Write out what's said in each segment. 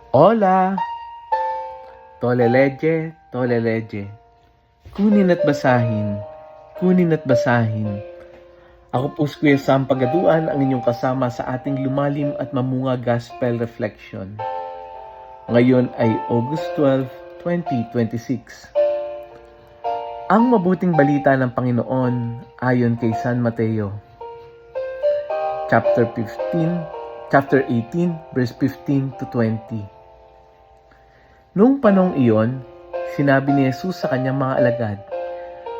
Hola! Toleleche, toleleche. Kunin at basahin, kunin at basahin. Ako po si Kuya Sam Pagaduan, ang inyong kasama sa ating lumalim at mamunga Gospel Reflection. Ngayon ay August 12, 2026. Ang mabuting balita ng Panginoon ayon kay San Mateo. Chapter 18, verse 15 to 20. Noong panong iyon, sinabi ni Jesus sa kanyang mga alagad,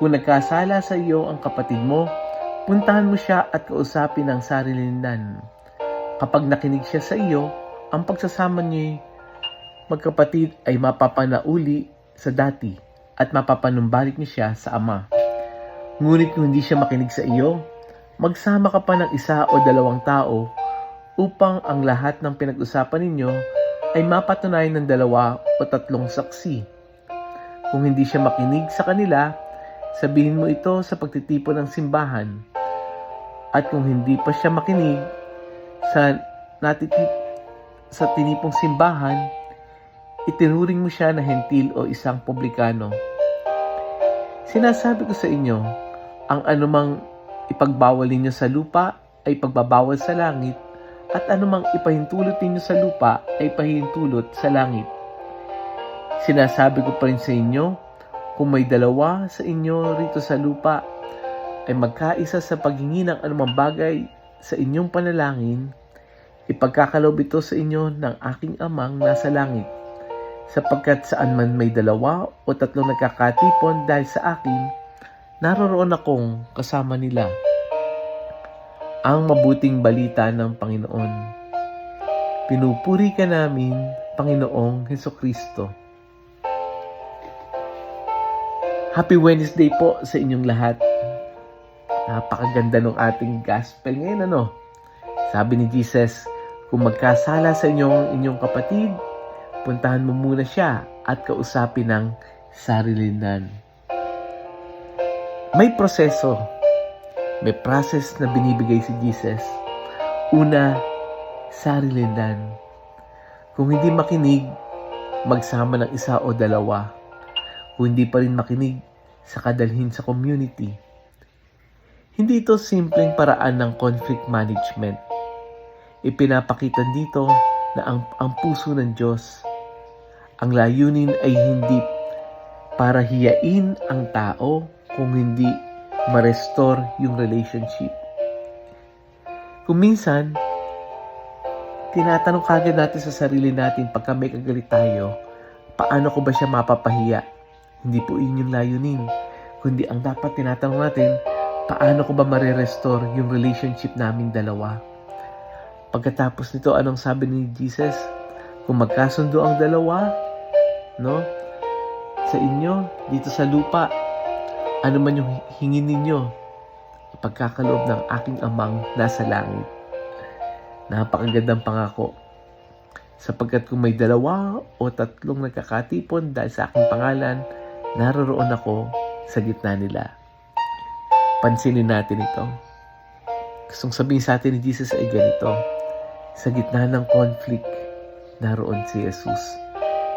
"Kung nagkasala sa iyo ang kapatid mo, puntahan mo siya at kausapin ang sarilindan. Kapag nakinig siya sa iyo, ang pagsasama niyo'y magkapatid ay mapapanauli sa dati at mapapanumbalik niya siya sa Ama. Ngunit kung hindi siya makinig sa iyo, magsama ka pa ng isa o dalawang tao upang ang lahat ng pinag-usapan ninyo ay mapatunayan ng 2 o 3 saksi. Kung hindi siya makinig sa kanila, sabihin mo ito sa pagtitipon ng simbahan. At kung hindi pa siya makinig sa tinipong simbahan, itinuring mo siya na hentil o isang publikano. Sinasabi ko sa inyo, ang anumang ipagbawal ninyo sa lupa ay pagbabawal sa langit, at anumang ipahintulot ninyo sa lupa ay pahintulot sa langit. Sinasabi ko pa rin sa inyo, kung may 2 sa inyo rito sa lupa ay magkaisa sa paghingi ng anumang bagay sa inyong panalangin, ipagkakaloob ito sa inyo ng aking Amang nasa langit. Sapagkat saan man may 2 o 3 nagkakatipon dahil sa akin, naroroon akong kasama nila." Ang mabuting balita ng Panginoon. Pinupuri ka namin, Panginoong Hesukristo. Happy Wednesday po sa inyong lahat. Napakaganda ng ating gospel ngayon, ano? Sabi ni Jesus, kung magkasala sa inyong kapatid, puntahan mo muna siya at kausapin ng sarilindan. May proseso. May process na binibigay si Jesus. Una, sarilindan. Kung hindi makinig, magsama ng 1 o 2. Kung hindi pa rin makinig, saka dalhin sa community. Hindi ito simpleng paraan ng conflict management. Ipinapakita dito na ang puso ng Diyos. Ang layunin ay hindi para hiyain ang tao, kung hindi ma-restore yung relationship. Kung minsan, tinatanong kagad natin sa sarili natin pagka may kagalit tayo, paano ko ba siya mapapahiya? Hindi po yun yung layunin. Kundi ang dapat tinatanong natin, paano ko ba ma-restore yung relationship naming 2? Pagkatapos nito, anong sabi ni Jesus? Kung magkasundo ang 2, no? Sa inyo, dito sa lupa, ano man yung hingin ninyo, ipagkakaloob ng aking Amang nasa langit. Napakagandang pangako. Sapagkat kung may 2 o 3 nagkakatipon dahil sa aking pangalan, naroroon ako sa gitna nila. Pansinin natin ito. Gustong sabihin sa atin ni Jesus ay ganito, sa gitna ng conflict, naroon si Jesus.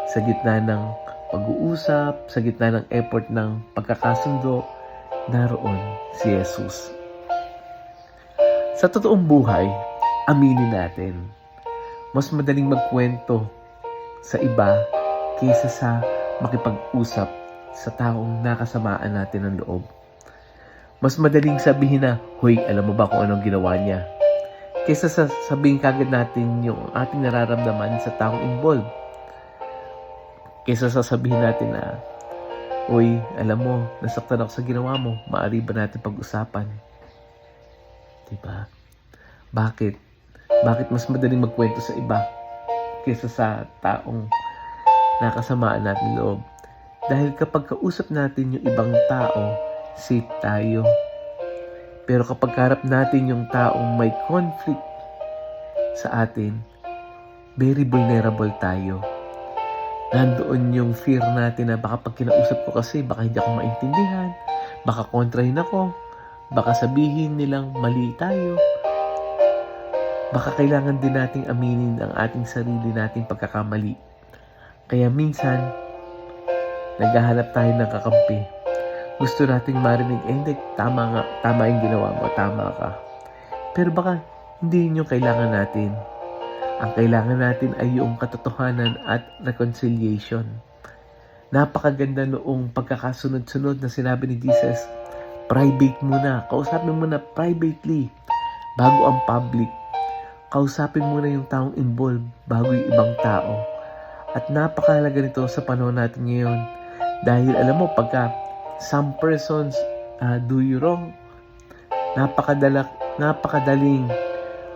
Sa gitna ng pag-uusap, sa gitna ng effort ng pagkakasundo, naroon si Jesus. Sa totoong buhay, aminin natin, mas madaling magkwento sa iba kaysa sa makipag-usap sa taong nakasamaan natin ng loob. Mas madaling sabihin na, "Hoy, alam mo ba kung anong ginawa niya?" Kaysa sa sabihin kagad natin yung ating nararamdaman sa taong involved. Kaysa sasabihin natin na, "Uy, alam mo, nasaktan ako sa ginawa mo. Maaari ba natin pag-usapan?" Diba? Bakit? Bakit mas madaling magkwento sa iba kaysa sa taong nakasamaan natin loob? Dahil kapag kausap natin yung ibang tao, safe tayo. Pero kapag harap natin yung taong may conflict sa atin, very vulnerable tayo. Nandoon yung fear natin na baka pag kinausap ko kasi, baka hindi ako maintindihan, baka kontrahin ako, baka sabihin nilang mali tayo, baka kailangan din nating aminin ang ating sarili nating pagkakamali. Kaya minsan, naghahanap tayo ng kakampi. Gusto nating marinig, hindi, tama nga, tama yung ginawa mo, tama ka. Pero baka hindi yun yung kailangan natin. Ang kailangan natin ay yung katotohanan at reconciliation. Napakaganda noong pagkakasunod-sunod na sinabi ni Jesus, private muna, kausapin mo na privately bago ang public. Kausapin mo na yung taong involved bago yung ibang tao. At napakahalaga nito sa panahon natin ngayon. Dahil alam mo, pagka some persons do you wrong, napakadaling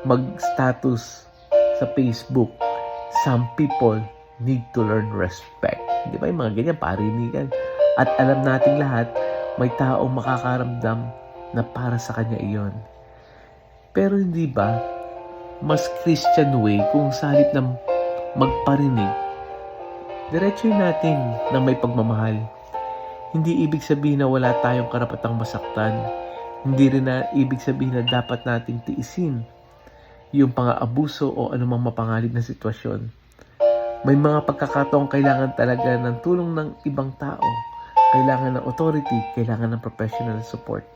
mag-status sa Facebook. Some people need to learn respect. Di ba yung mga ganyan, parinigan. At alam nating lahat, may taong makakaramdam na para sa kanya iyon. Pero hindi ba, mas Christian way kung sa halip na magparinig, diretsuhin natin na may pagmamahal. Hindi ibig sabihin na wala tayong karapatang masaktan. Hindi rin na ibig sabihin na dapat nating tiisin yung pang-aabuso o anumang mapanganib na sitwasyon. May mga pagkakataong kailangan talaga ng tulong ng ibang tao. Kailangan ng authority, kailangan ng professional support.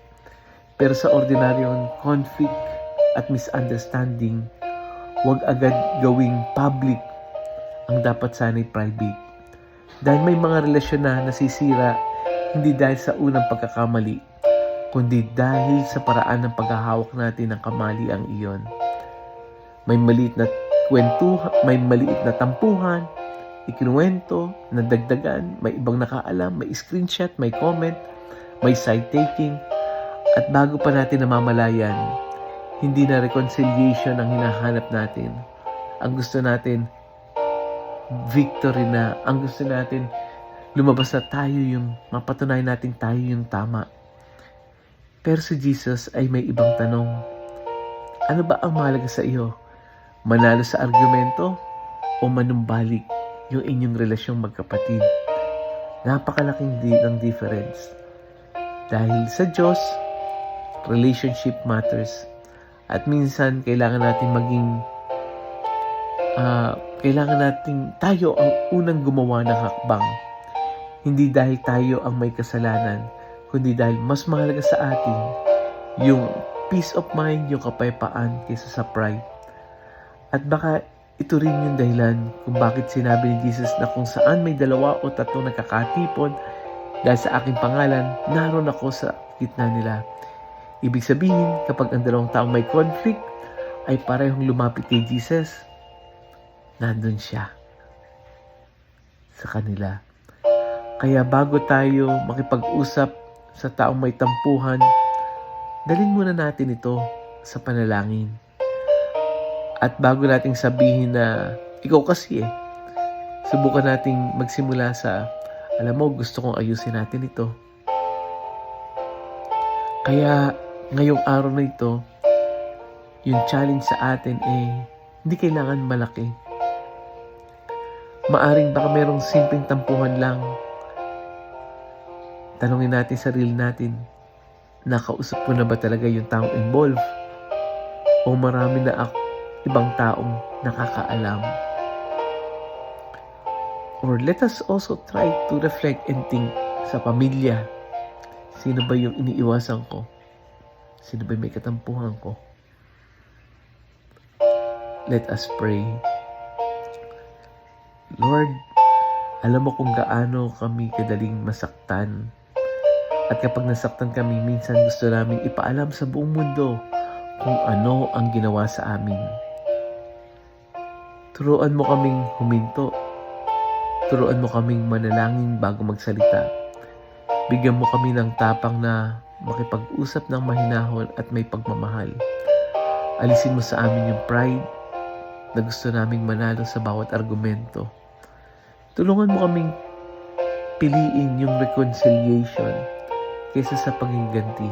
Pero sa ordinaryong conflict at misunderstanding, huwag agad gawing public ang dapat sana'y private. Dahil may mga relasyon na nasisira hindi dahil sa unang pagkakamali, kundi dahil sa paraan ng paghahawak natin ng kamaliang iyon. May maliit na kwentuhan, may maliit na tampuhan, ikinuwento, nadagdagan, may ibang nakaalam, may screenshot, may comment, may side taking, at bago pa natin namamalayan, hindi na reconciliation ang hinahanap natin. Ang gusto natin, victory na. Ang gusto natin, lumabas na tayo yung, mapatunayan natin tayo yung tama. Pero si Jesus ay may ibang tanong. Ano ba ang mahalaga sa iyo? Manalo sa argumento o manumbalik yung inyong relasyong magkapatid? Napakalaking ng difference. Dahil sa Diyos, relationship matters. At minsan, kailangan natin maging, tayo ang unang gumawa ng hakbang. Hindi dahil tayo ang may kasalanan, kundi dahil mas mahalaga sa atin yung peace of mind, yung kapayapaan kaysa sa pride. At baka ito rin yung dahilan kung bakit sinabi ni Jesus na kung saan may 2 o 3 nagkakatipon dahil sa aking pangalan, naroon ako sa gitna nila. Ibig sabihin, kapag ang 2 taong may conflict ay parehong lumapit kay Jesus, nandun siya sa kanila. Kaya bago tayo makipag-usap sa taong may tampuhan, dalhin muna natin ito sa panalangin. At bago nating sabihin na, ikaw kasi subukan nating magsimula sa, alam mo, gusto kong ayusin natin ito. Kaya ngayong araw na ito, yung challenge sa atin hindi kailangan malaki. Maaring baka merong simpleng tampuhan lang. Tanungin natin sarili natin, nakausap ko na ba talaga yung taong involved? O marami na ibang taong nakakaalam? Or let us also try to reflect and think sa pamilya. Sino ba yung iniiwasan ko? Sino ba may katampuhan ko? Let us pray. Lord, alam mo kung gaano kami kadaling masaktan. At kapag nasaktan kami, minsan gusto namin ipaalam sa buong mundo kung ano ang ginawa sa amin. Turuan mo kaming huminto. Turuan mo kaming manalangin bago magsalita. Bigyan mo kami ng tapang na makipag-usap ng mahinahon at may pagmamahal. Alisin mo sa amin yung pride na gusto naming manalo sa bawat argumento. Tulungan mo kaming piliin yung reconciliation kaysa sa paghiganti.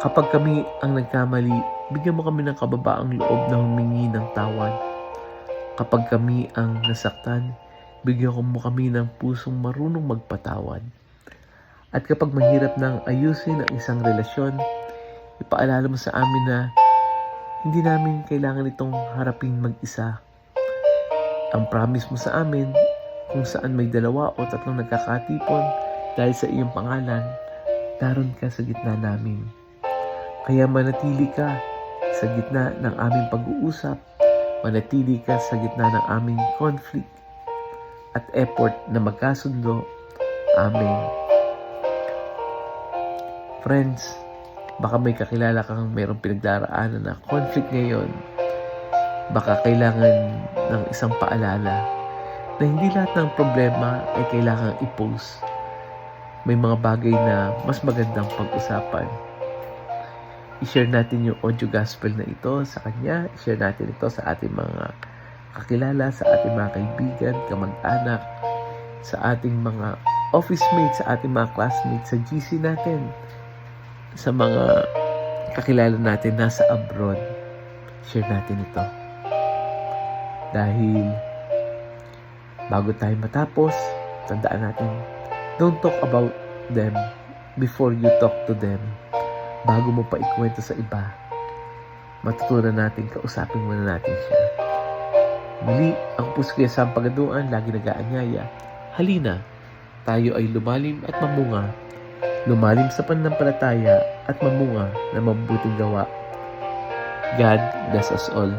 Kapag kami ang nagkamali, bigyan mo kami ng kababaang loob na humingi ng tawad. Kapag kami ang nasaktan, bigyan mo kami ng pusong marunong magpatawad. At kapag mahirap nang ayusin ang isang relasyon, ipaalala mo sa amin na Hindi namin kailangan itong harapin mag-isa. Ang promise mo sa amin, kung saan may 2 o 3 nagkakatipon dahil sa iyong pangalan, naroon ka sa gitna namin. Kaya manatili ka sa gitna ng aming pag-uusap, manatili ka sa gitna ng aming conflict at effort na magkasundo. Amen. Friends, baka may kakilala kang mayroong pinagdaraanan na conflict ngayon. Baka kailangan ng isang paalala na hindi lahat ng problema ay kailangang i-post. May mga bagay na mas magandang pag-usapan. I-share natin yung audio gospel na ito sa kanya. I-share natin ito sa ating mga kakilala, sa ating mga kaibigan, kamag-anak, sa ating mga office mates, sa ating mga classmates, sa GC natin, sa mga kakilala natin nasa abroad. Share natin ito. Dahil bago tayo matapos, tandaan natin, don't talk about them before you talk to them. Bago mo pa ikwento sa iba, matutunan natin, kausapin muna natin siya. Muli, ang puso kaya sa pagaduan, lagi nag-aanyaya. Halina, tayo ay lumalim at mamunga. Lumalim sa pananampalataya at mamunga na mabuting gawa. God bless us all.